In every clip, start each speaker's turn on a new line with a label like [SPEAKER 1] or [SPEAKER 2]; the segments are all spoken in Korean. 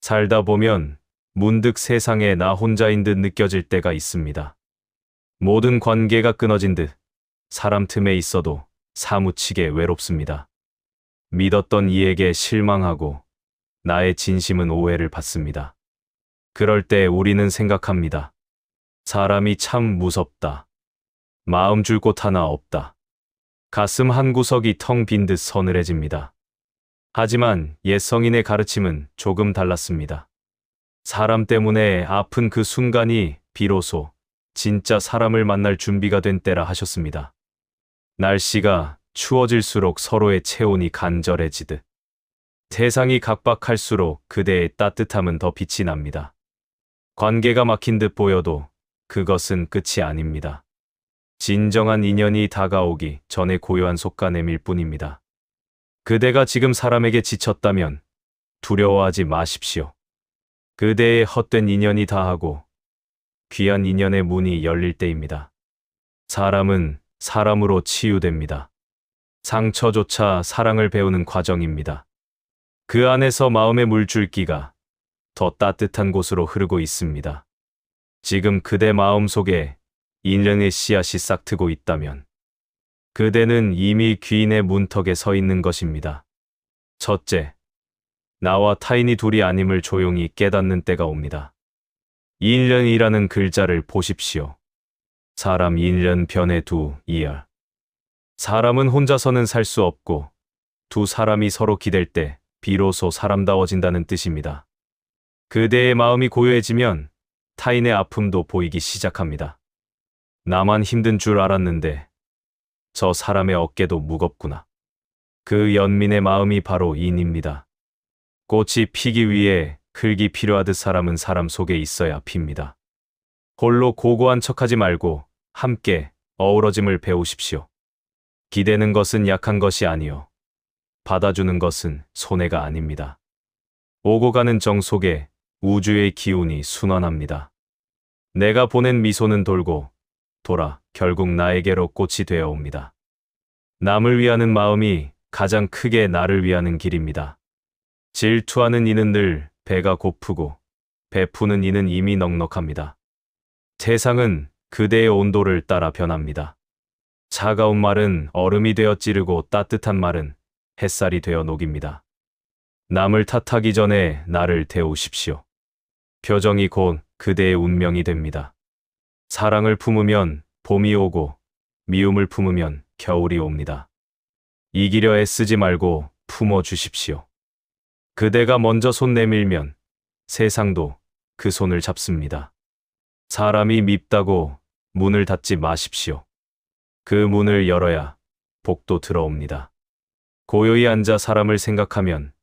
[SPEAKER 1] 살다 보면 문득 세상에 나 혼자인 듯 느껴질 때가 있습니다. 모든 관계가 끊어진 듯 사람 틈에 있어도 사무치게 외롭습니다. 믿었던 이에게 실망하고 나의 진심은 오해를 받습니다. 그럴 때 우리는 생각합니다. 사람이 참 무섭다. 마음 줄 곳 하나 없다. 가슴 한 구석이 텅 빈 듯 서늘해집니다. 하지만 옛 성인의 가르침은 조금 달랐습니다. 사람 때문에 아픈 그 순간이 비로소 진짜 사람을 만날 준비가 된 때라 하셨습니다. 날씨가 추워질수록 서로의 체온이 간절해지듯 세상이 각박할수록 그대의 따뜻함은 더 빛이 납니다. 관계가 막힌 듯 보여도 그것은 끝이 아닙니다. 진정한 인연이 다가오기 전에 고요한 속가냄일 뿐입니다. 그대가 지금 사람에게 지쳤다면 두려워하지 마십시오. 그대의 헛된 인연이 다하고 귀한 인연의 문이 열릴 때입니다. 사람은 사람으로 치유됩니다. 상처조차 사랑을 배우는 과정입니다. 그 안에서 마음의 물줄기가 더 따뜻한 곳으로 흐르고 있습니다. 지금 그대 마음속에 인연의 씨앗이 싹트고 있다면 그대는 이미 귀인의 문턱에 서 있는 것입니다. 첫째, 나와 타인이 둘이 아님을 조용히 깨닫는 때가 옵니다. 인연이라는 글자를 보십시오. 사람 인연 변의 두 이열. 사람은 혼자서는 살 수 없고 두 사람이 서로 기댈 때 비로소 사람다워진다는 뜻입니다. 그대의 마음이 고요해지면 타인의 아픔도 보이기 시작합니다. 나만 힘든 줄 알았는데 저 사람의 어깨도 무겁구나. 그 연민의 마음이 바로 인입니다. 꽃이 피기 위해 흙이 필요하듯 사람은 사람 속에 있어야 핍니다. 홀로 고고한 척하지 말고 함께 어우러짐을 배우십시오. 기대는 것은 약한 것이 아니요. 받아주는 것은 손해가 아닙니다. 오고 가는 정 속에 우주의 기운이 순환합니다. 내가 보낸 미소는 돌고 돌아 결국 나에게로 꽃이 되어 옵니다. 남을 위하는 마음이 가장 크게 나를 위하는 길입니다. 질투하는 이는 늘 배가 고프고 베푸는 이는 이미 넉넉합니다. 세상은 그대의 온도를 따라 변합니다. 차가운 말은 얼음이 되어 찌르고 따뜻한 말은 햇살이 되어 녹입니다. 남을 탓하기 전에 나를 데우십시오. 표정이 곧 그대의 운명이 됩니다. 사랑을 품으면 봄이 오고 미움을 품으면 겨울이 옵니다. 이기려 애쓰지 말고 품어주십시오. 그대가 먼저 손 내밀면 세상도 그 손을 잡습니다. 사람이 밉다고 문을 닫지 마십시오. 그 문을 열어야 복도 들어옵니다. 고요히 앉아 사람을 생각하면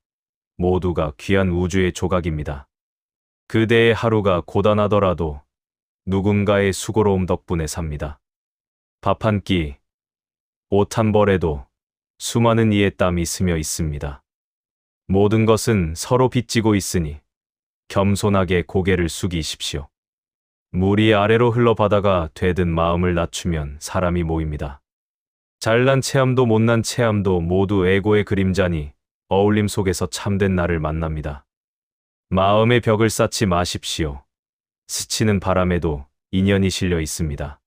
[SPEAKER 1] 모두가 귀한 우주의 조각입니다. 그대의 하루가 고단하더라도 누군가의 수고로움 덕분에 삽니다. 밥 한 끼, 옷 한 벌에도 수많은 이의 땀이 스며 있습니다. 모든 것은 서로 빚지고 있으니 겸손하게 고개를 숙이십시오. 물이 아래로 흘러바다가 되든 마음을 낮추면 사람이 모입니다. 잘난 체함도 못난 체함도 모두 에고의 그림자니 어울림 속에서 참된 나를 만납니다. 마음의 벽을 쌓지 마십시오. 스치는 바람에도 인연이 실려 있습니다.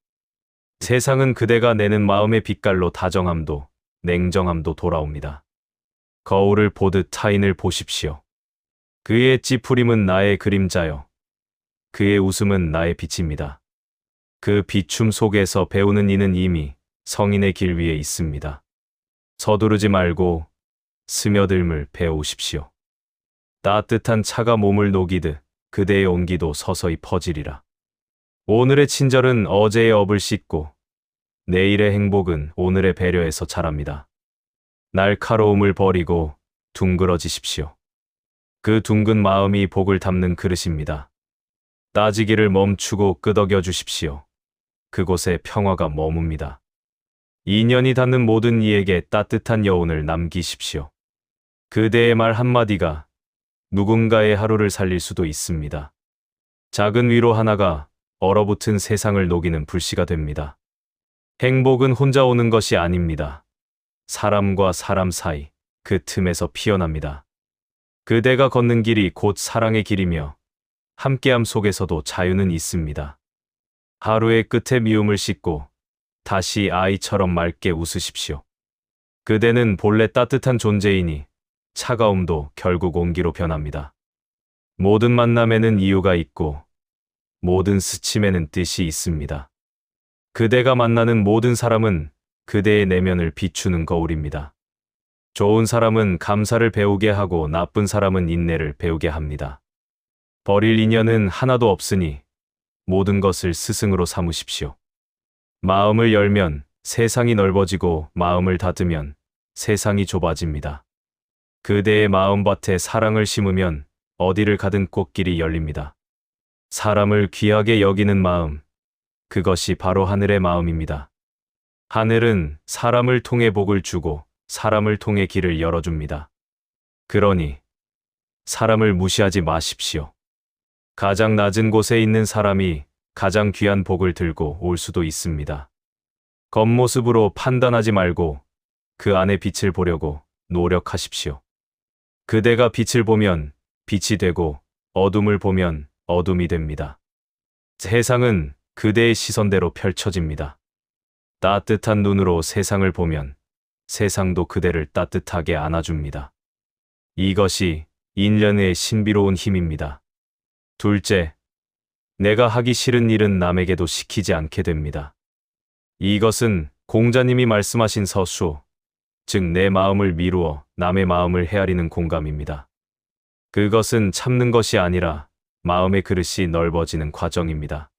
[SPEAKER 1] 세상은 그대가 내는 마음의 빛깔로 다정함도 냉정함도 돌아옵니다. 거울을 보듯 타인을 보십시오. 그의 찌푸림은 나의 그림자요. 그의 웃음은 나의 빛입니다. 그 비춤 속에서 배우는 이는 이미 성인의 길 위에 있습니다. 서두르지 말고 스며들물 배우십시오. 따뜻한 차가 몸을 녹이듯 그대의 온기도 서서히 퍼지리라. 오늘의 친절은 어제의 업을 씻고 내일의 행복은 오늘의 배려에서 자랍니다. 날카로움을 버리고 둥그러지십시오. 그 둥근 마음이 복을 담는 그릇입니다. 따지기를 멈추고 끄덕여 주십시오. 그곳에 평화가 머뭅니다. 인연이 닿는 모든 이에게 따뜻한 여운을 남기십시오. 그대의 말 한마디가 누군가의 하루를 살릴 수도 있습니다. 작은 위로 하나가 얼어붙은 세상을 녹이는 불씨가 됩니다. 행복은 혼자 오는 것이 아닙니다. 사람과 사람 사이 그 틈에서 피어납니다. 그대가 걷는 길이 곧 사랑의 길이며 함께함 속에서도 자유는 있습니다. 하루의 끝에 미움을 씻고 다시 아이처럼 맑게 웃으십시오. 그대는 본래 따뜻한 존재이니 차가움도 결국 온기로 변합니다. 모든 만남에는 이유가 있고 모든 스침에는 뜻이 있습니다. 그대가 만나는 모든 사람은 그대의 내면을 비추는 거울입니다. 좋은 사람은 감사를 배우게 하고 나쁜 사람은 인내를 배우게 합니다. 버릴 인연은 하나도 없으니 모든 것을 스승으로 삼으십시오. 마음을 열면 세상이 넓어지고 마음을 닫으면 세상이 좁아집니다. 그대의 마음밭에 사랑을 심으면 어디를 가든 꽃길이 열립니다. 사람을 귀하게 여기는 마음, 그것이 바로 하늘의 마음입니다. 하늘은 사람을 통해 복을 주고 사람을 통해 길을 열어줍니다. 그러니 사람을 무시하지 마십시오. 가장 낮은 곳에 있는 사람이 가장 귀한 복을 들고 올 수도 있습니다. 겉모습으로 판단하지 말고 그 안의 빛을 보려고 노력하십시오. 그대가 빛을 보면 빛이 되고 어둠을 보면 어둠이 됩니다. 세상은 그대의 시선대로 펼쳐집니다. 따뜻한 눈으로 세상을 보면 세상도 그대를 따뜻하게 안아줍니다. 이것이 인연의 신비로운 힘입니다. 둘째, 내가 하기 싫은 일은 남에게도 시키지 않게 됩니다. 이것은 공자님이 말씀하신 서수, 즉 내 마음을 미루어 남의 마음을 헤아리는 공감입니다. 그것은 참는 것이 아니라 마음의 그릇이 넓어지는 과정입니다.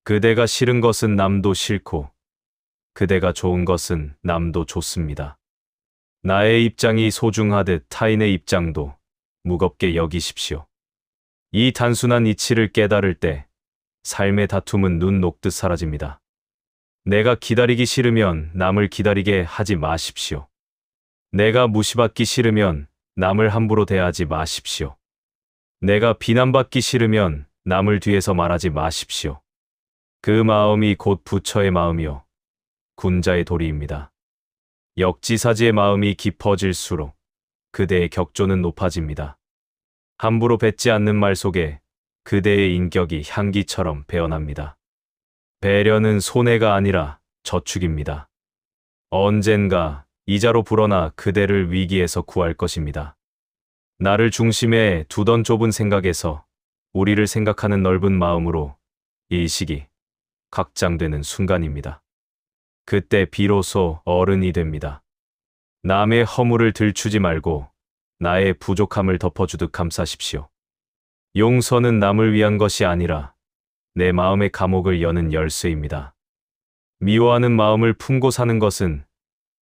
[SPEAKER 1] 그대가 싫은 것은 남도 싫고 그대가 좋은 것은 남도 좋습니다. 나의 입장이 소중하듯 타인의 입장도 무겁게 여기십시오. 이 단순한 이치를 깨달을 때 삶의 다툼은 눈 녹듯 사라집니다. 내가 기다리기 싫으면 남을 기다리게 하지 마십시오. 내가 무시받기 싫으면 남을 함부로 대하지 마십시오. 내가 비난받기 싫으면 남을 뒤에서 말하지 마십시오. 그 마음이 곧 부처의 마음이요 군자의 도리입니다. 역지사지의 마음이 깊어질수록 그대의 격조는 높아집니다. 함부로 뱉지 않는 말 속에 그대의 인격이 향기처럼 배어납니다. 배려는 손해가 아니라 저축입니다. 언젠가 이자로 불어나 그대를 위기에서 구할 것입니다. 나를 중심에 두던 좁은 생각에서 우리를 생각하는 넓은 마음으로 일식이 확장되는 순간입니다. 그때 비로소 어른이 됩니다. 남의 허물을 들추지 말고 나의 부족함을 덮어주듯 감싸십시오. 용서는 남을 위한 것이 아니라 내 마음의 감옥을 여는 열쇠입니다. 미워하는 마음을 품고 사는 것은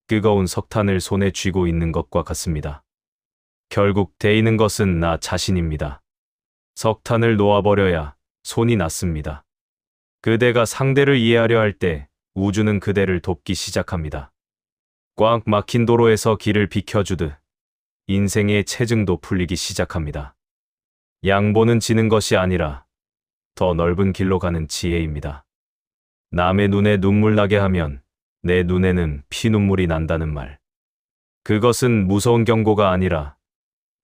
[SPEAKER 1] 뜨거운 석탄을 손에 쥐고 있는 것과 같습니다. 결국 데이는 것은 나 자신입니다. 석탄을 놓아버려야 손이 낫습니다. 그대가 상대를 이해하려 할 때 우주는 그대를 돕기 시작합니다. 꽉 막힌 도로에서 길을 비켜주듯 인생의 체증도 풀리기 시작합니다. 양보는 지는 것이 아니라 더 넓은 길로 가는 지혜입니다. 남의 눈에 눈물 나게 하면 내 눈에는 피눈물이 난다는 말. 그것은 무서운 경고가 아니라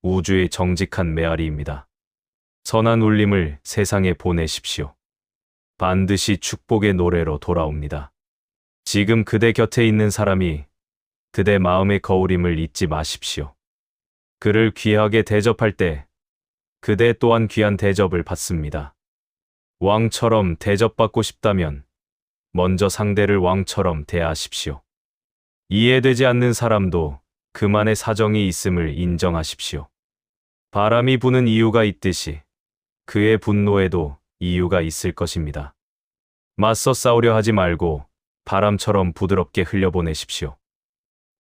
[SPEAKER 1] 우주의 정직한 메아리입니다. 선한 울림을 세상에 보내십시오. 반드시 축복의 노래로 돌아옵니다. 지금 그대 곁에 있는 사람이 그대 마음의 거울임을 잊지 마십시오. 그를 귀하게 대접할 때 그대 또한 귀한 대접을 받습니다. 왕처럼 대접받고 싶다면 먼저 상대를 왕처럼 대하십시오. 이해되지 않는 사람도 그만의 사정이 있음을 인정하십시오. 바람이 부는 이유가 있듯이 그의 분노에도 이유가 있을 것입니다. 맞서 싸우려 하지 말고 바람처럼 부드럽게 흘려보내십시오.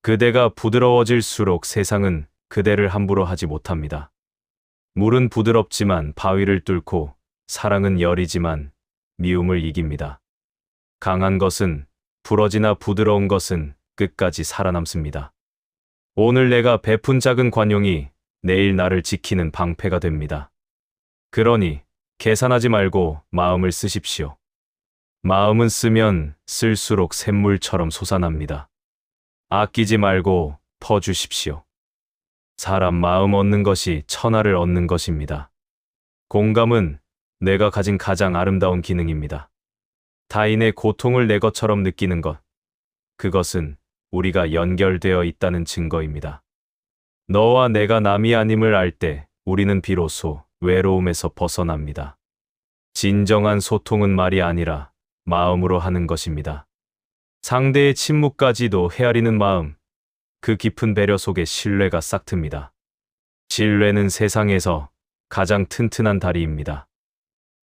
[SPEAKER 1] 그대가 부드러워질수록 세상은 그대를 함부로 하지 못합니다. 물은 부드럽지만 바위를 뚫고 사랑은 열이지만 미움을 이깁니다. 강한 것은 부러지나 부드러운 것은 끝까지 살아남습니다. 오늘 내가 베푼 작은 관용이 내일 나를 지키는 방패가 됩니다. 그러니 계산하지 말고 마음을 쓰십시오. 마음은 쓰면 쓸수록 샘물처럼 솟아납니다. 아끼지 말고 퍼주십시오. 사람 마음 얻는 것이 천하를 얻는 것입니다. 공감은 내가 가진 가장 아름다운 기능입니다. 타인의 고통을 내 것처럼 느끼는 것, 그것은 우리가 연결되어 있다는 증거입니다. 너와 내가 남이 아님을 알 때 우리는 비로소 외로움에서 벗어납니다. 진정한 소통은 말이 아니라 마음으로 하는 것입니다. 상대의 침묵까지도 헤아리는 마음, 그 깊은 배려 속에 신뢰가 싹틉니다. 신뢰는 세상에서 가장 튼튼한 다리입니다.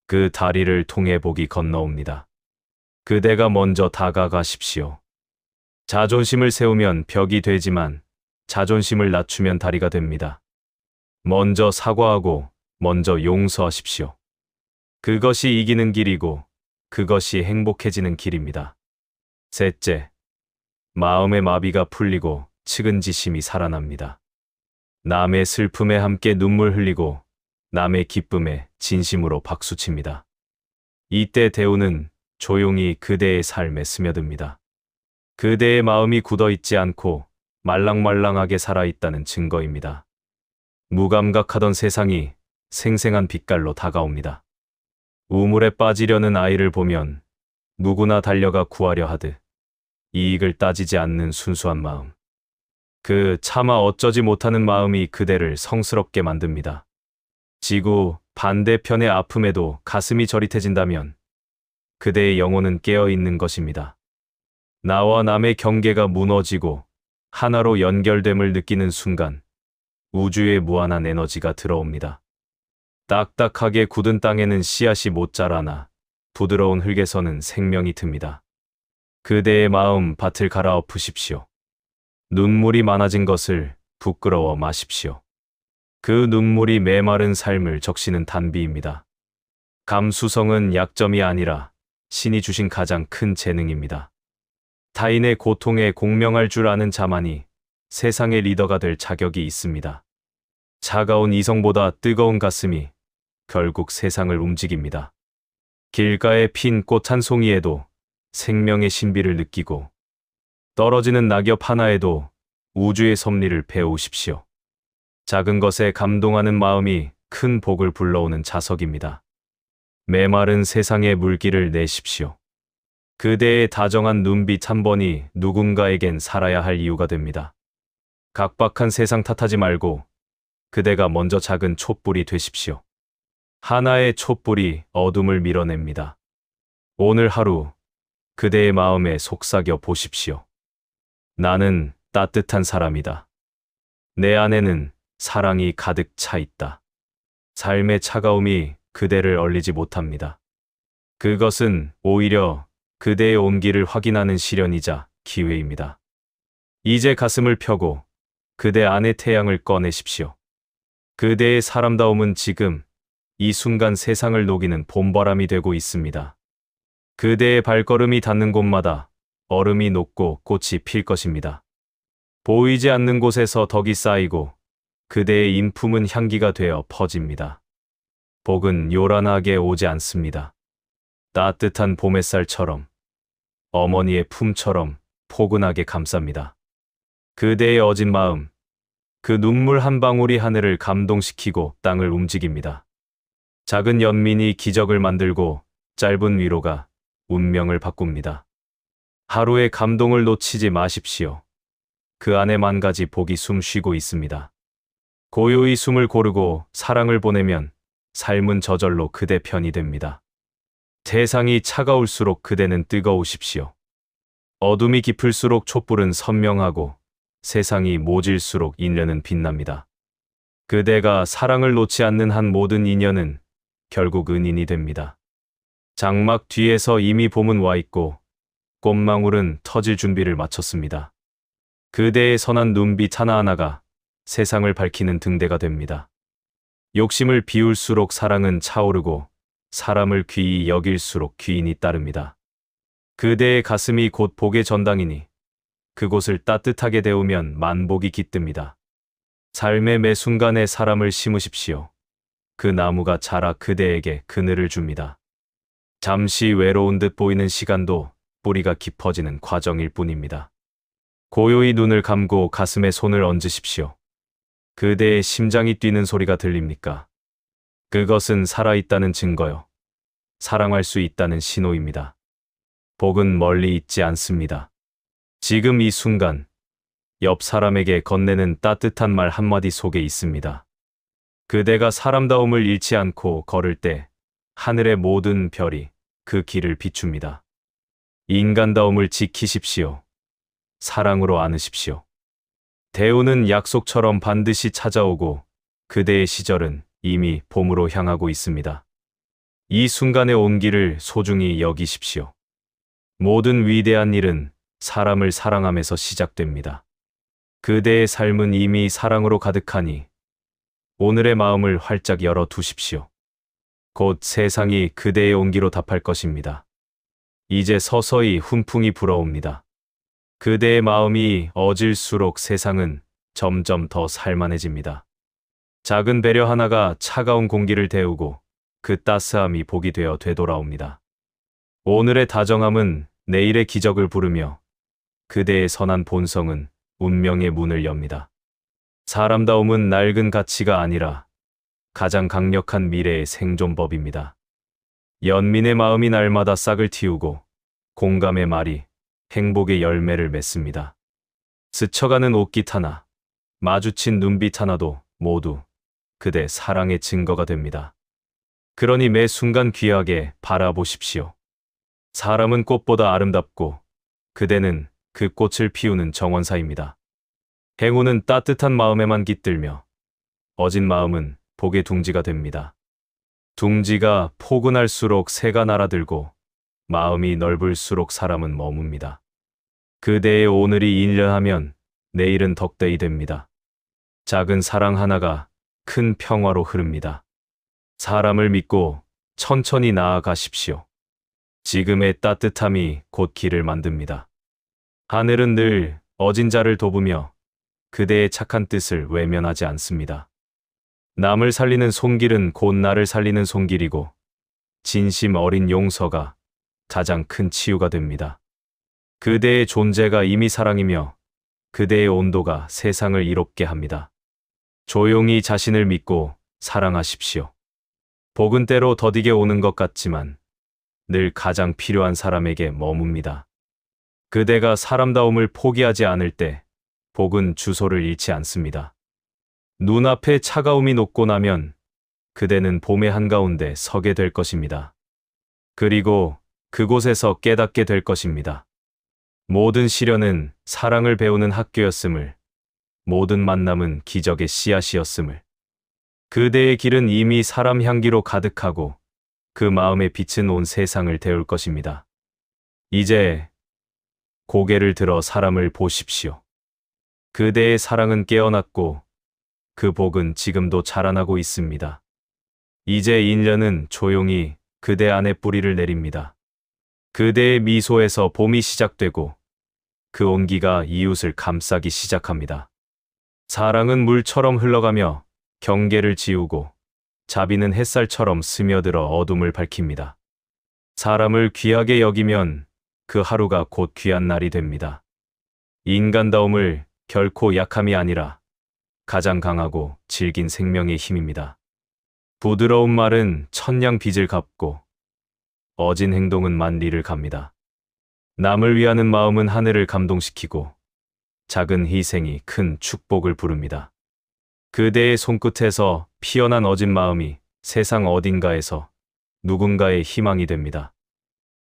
[SPEAKER 1] 그 다리를 통해 복이 건너옵니다. 그대가 먼저 다가가십시오. 자존심을 세우면 벽이 되지만 자존심을 낮추면 다리가 됩니다. 먼저 사과하고 먼저 용서하십시오. 그것이 이기는 길이고 그것이 행복해지는 길입니다. 셋째, 마음의 마비가 풀리고 측은지심이 살아납니다. 남의 슬픔에 함께 눈물 흘리고 남의 기쁨에 진심으로 박수칩니다. 이때 대우는 조용히 그대의 삶에 스며듭니다. 그대의 마음이 굳어있지 않고 말랑말랑하게 살아있다는 증거입니다. 무감각하던 세상이 생생한 빛깔로 다가옵니다. 우물에 빠지려는 아이를 보면 누구나 달려가 구하려 하듯 이익을 따지지 않는 순수한 마음. 그 차마 어쩌지 못하는 마음이 그대를 성스럽게 만듭니다. 지구 반대편의 아픔에도 가슴이 저릿해진다면 그대의 영혼은 깨어있는 것입니다. 나와 남의 경계가 무너지고 하나로 연결됨을 느끼는 순간 우주의 무한한 에너지가 들어옵니다. 딱딱하게 굳은 땅에는 씨앗이 못 자라나 부드러운 흙에서는 생명이 틉니다. 그대의 마음 밭을 갈아엎으십시오. 눈물이 많아진 것을 부끄러워 마십시오. 그 눈물이 메마른 삶을 적시는 단비입니다. 감수성은 약점이 아니라 신이 주신 가장 큰 재능입니다. 타인의 고통에 공명할 줄 아는 자만이 세상의 리더가 될 자격이 있습니다. 차가운 이성보다 뜨거운 가슴이 결국 세상을 움직입니다. 길가에 핀 꽃 한 송이에도 생명의 신비를 느끼고 떨어지는 낙엽 하나에도 우주의 섭리를 배우십시오. 작은 것에 감동하는 마음이 큰 복을 불러오는 자석입니다. 메마른 세상의 물기를 내십시오. 그대의 다정한 눈빛 한 번이 누군가에겐 살아야 할 이유가 됩니다. 각박한 세상 탓하지 말고 그대가 먼저 작은 촛불이 되십시오. 하나의 촛불이 어둠을 밀어냅니다. 오늘 하루 그대의 마음에 속삭여 보십시오. 나는 따뜻한 사람이다. 내 안에는 사랑이 가득 차 있다. 삶의 차가움이 그대를 얼리지 못합니다. 그것은 오히려 그대의 온기를 확인하는 시련이자 기회입니다. 이제 가슴을 펴고 그대 안의 태양을 꺼내십시오. 그대의 사람다움은 지금 이 순간 세상을 녹이는 봄바람이 되고 있습니다. 그대의 발걸음이 닿는 곳마다 얼음이 녹고 꽃이 필 것입니다. 보이지 않는 곳에서 덕이 쌓이고 그대의 인품은 향기가 되어 퍼집니다. 복은 요란하게 오지 않습니다. 따뜻한 봄햇살처럼 어머니의 품처럼 포근하게 감쌉니다. 그대의 어진 마음, 그 눈물 한 방울이 하늘을 감동시키고 땅을 움직입니다. 작은 연민이 기적을 만들고 짧은 위로가 운명을 바꿉니다. 하루의 감동을 놓치지 마십시오. 그 안에 만 가지 복이 숨쉬고 있습니다. 고요히 숨을 고르고 사랑을 보내면 삶은 저절로 그대 편이 됩니다. 세상이 차가울수록 그대는 뜨거우십시오. 어둠이 깊을수록 촛불은 선명하고 세상이 모질수록 인연은 빛납니다. 그대가 사랑을 놓지 않는 한 모든 인연은 결국 은인이 됩니다. 장막 뒤에서 이미 봄은 와 있고 꽃망울은 터질 준비를 마쳤습니다. 그대의 선한 눈빛 하나하나가 세상을 밝히는 등대가 됩니다. 욕심을 비울수록 사랑은 차오르고 사람을 귀히 여길수록 귀인이 따릅니다. 그대의 가슴이 곧 복의 전당이니 그곳을 따뜻하게 데우면 만복이 깃듭니다. 삶의 매 순간에 사람을 심으십시오. 그 나무가 자라 그대에게 그늘을 줍니다. 잠시 외로운 듯 보이는 시간도 뿌리가 깊어지는 과정일 뿐입니다. 고요히 눈을 감고 가슴에 손을 얹으십시오. 그대의 심장이 뛰는 소리가 들립니까? 그것은 살아있다는 증거요. 사랑할 수 있다는 신호입니다. 복은 멀리 있지 않습니다. 지금 이 순간, 옆 사람에게 건네는 따뜻한 말 한마디 속에 있습니다. 그대가 사람다움을 잃지 않고 걸을 때 하늘의 모든 별이 그 길을 비춥니다. 인간다움을 지키십시오. 사랑으로 안으십시오. 대우는 약속처럼 반드시 찾아오고 그대의 시절은 이미 봄으로 향하고 있습니다. 이 순간의 온기를 소중히 여기십시오. 모든 위대한 일은 사람을 사랑하면서 시작됩니다. 그대의 삶은 이미 사랑으로 가득하니 오늘의 마음을 활짝 열어 두십시오. 곧 세상이 그대의 온기로 답할 것입니다. 이제 서서히 훈풍이 불어옵니다. 그대의 마음이 어질수록 세상은 점점 더 살만해집니다. 작은 배려 하나가 차가운 공기를 데우고 그 따스함이 복이 되어 되돌아옵니다. 오늘의 다정함은 내일의 기적을 부르며 그대의 선한 본성은 운명의 문을 엽니다. 사람다움은 낡은 가치가 아니라 가장 강력한 미래의 생존법입니다. 연민의 마음이 날마다 싹을 틔우고 공감의 말이 행복의 열매를 맺습니다. 스쳐가는 옷깃 하나, 마주친 눈빛 하나도 모두 그대 사랑의 증거가 됩니다. 그러니 매 순간 귀하게 바라보십시오. 사람은 꽃보다 아름답고 그대는 그 꽃을 피우는 정원사입니다. 행운은 따뜻한 마음에만 깃들며 어진 마음은 복의 둥지가 됩니다. 둥지가 포근할수록 새가 날아들고 마음이 넓을수록 사람은 머뭅니다. 그대의 오늘이 인연하면 내일은 덕대이 됩니다. 작은 사랑 하나가 큰 평화로 흐릅니다. 사람을 믿고 천천히 나아가십시오. 지금의 따뜻함이 곧 길을 만듭니다. 하늘은 늘 어진 자를 돕으며 그대의 착한 뜻을 외면하지 않습니다. 남을 살리는 손길은 곧 나를 살리는 손길이고 진심 어린 용서가 가장 큰 치유가 됩니다. 그대의 존재가 이미 사랑이며 그대의 온도가 세상을 이롭게 합니다. 조용히 자신을 믿고 사랑하십시오. 복은 때로 더디게 오는 것 같지만 늘 가장 필요한 사람에게 머뭅니다. 그대가 사람다움을 포기하지 않을 때 복은 주소를 잃지 않습니다. 눈앞에 차가움이 녹고 나면 그대는 봄의 한가운데 서게 될 것입니다. 그리고 그곳에서 깨닫게 될 것입니다. 모든 시련은 사랑을 배우는 학교였음을, 모든 만남은 기적의 씨앗이었음을. 그대의 길은 이미 사람 향기로 가득하고 그 마음의 빛은 온 세상을 데울 것입니다. 이제 고개를 들어 사람을 보십시오. 그대의 사랑은 깨어났고 그 복은 지금도 자라나고 있습니다. 이제 인연은 조용히 그대 안에 뿌리를 내립니다. 그대의 미소에서 봄이 시작되고 그 온기가 이웃을 감싸기 시작합니다. 사랑은 물처럼 흘러가며 경계를 지우고 자비는 햇살처럼 스며들어 어둠을 밝힙니다. 사람을 귀하게 여기면 그 하루가 곧 귀한 날이 됩니다. 인간다움을 결코 약함이 아니라 가장 강하고 질긴 생명의 힘입니다. 부드러운 말은 천냥 빚을 갚고 어진 행동은 만리를 갑니다. 남을 위하는 마음은 하늘을 감동시키고 작은 희생이 큰 축복을 부릅니다. 그대의 손끝에서 피어난 어진 마음이 세상 어딘가에서 누군가의 희망이 됩니다.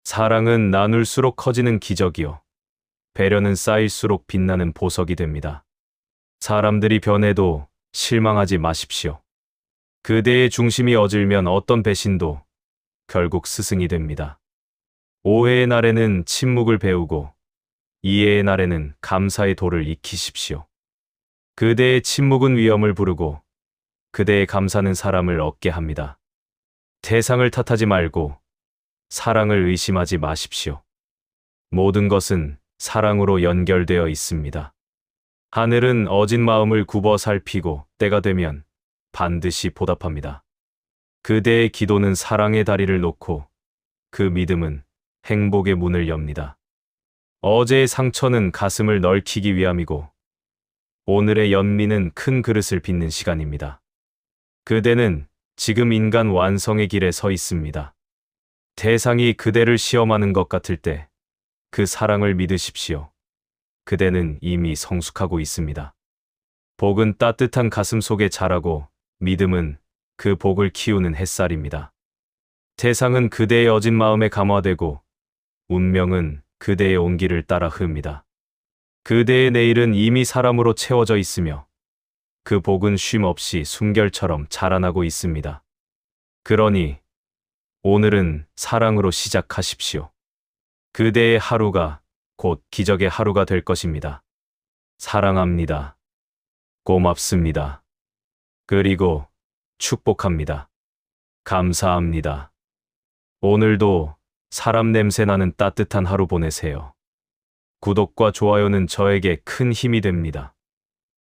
[SPEAKER 1] 사랑은 나눌수록 커지는 기적이요. 배려는 쌓일수록 빛나는 보석이 됩니다. 사람들이 변해도 실망하지 마십시오. 그대의 중심이 어질면 어떤 배신도 결국 스승이 됩니다. 오해의 날에는 침묵을 배우고 이해의 날에는 감사의 도를 익히십시오. 그대의 침묵은 위험을 부르고 그대의 감사는 사람을 얻게 합니다. 세상을 탓하지 말고 사랑을 의심하지 마십시오. 모든 것은 사랑으로 연결되어 있습니다. 하늘은 어진 마음을 굽어 살피고 때가 되면 반드시 보답합니다. 그대의 기도는 사랑의 다리를 놓고 그 믿음은 행복의 문을 엽니다. 어제의 상처는 가슴을 넓히기 위함이고 오늘의 연민은 큰 그릇을 빚는 시간입니다. 그대는 지금 인간 완성의 길에 서 있습니다. 대상이 그대를 시험하는 것 같을 때 그 사랑을 믿으십시오. 그대는 이미 성숙하고 있습니다. 복은 따뜻한 가슴 속에 자라고 믿음은 그 복을 키우는 햇살입니다. 태상은 그대의 어진 마음에 감화되고 운명은 그대의 온기를 따라 흐릅니다. 그대의 내일은 이미 사람으로 채워져 있으며 그 복은 쉼 없이 숨결처럼 자라나고 있습니다. 그러니 오늘은 사랑으로 시작하십시오. 그대의 하루가 곧 기적의 하루가 될 것입니다. 사랑합니다. 고맙습니다. 그리고 축복합니다. 감사합니다. 오늘도 사람 냄새 나는 따뜻한 하루 보내세요. 구독과 좋아요는 저에게 큰 힘이 됩니다.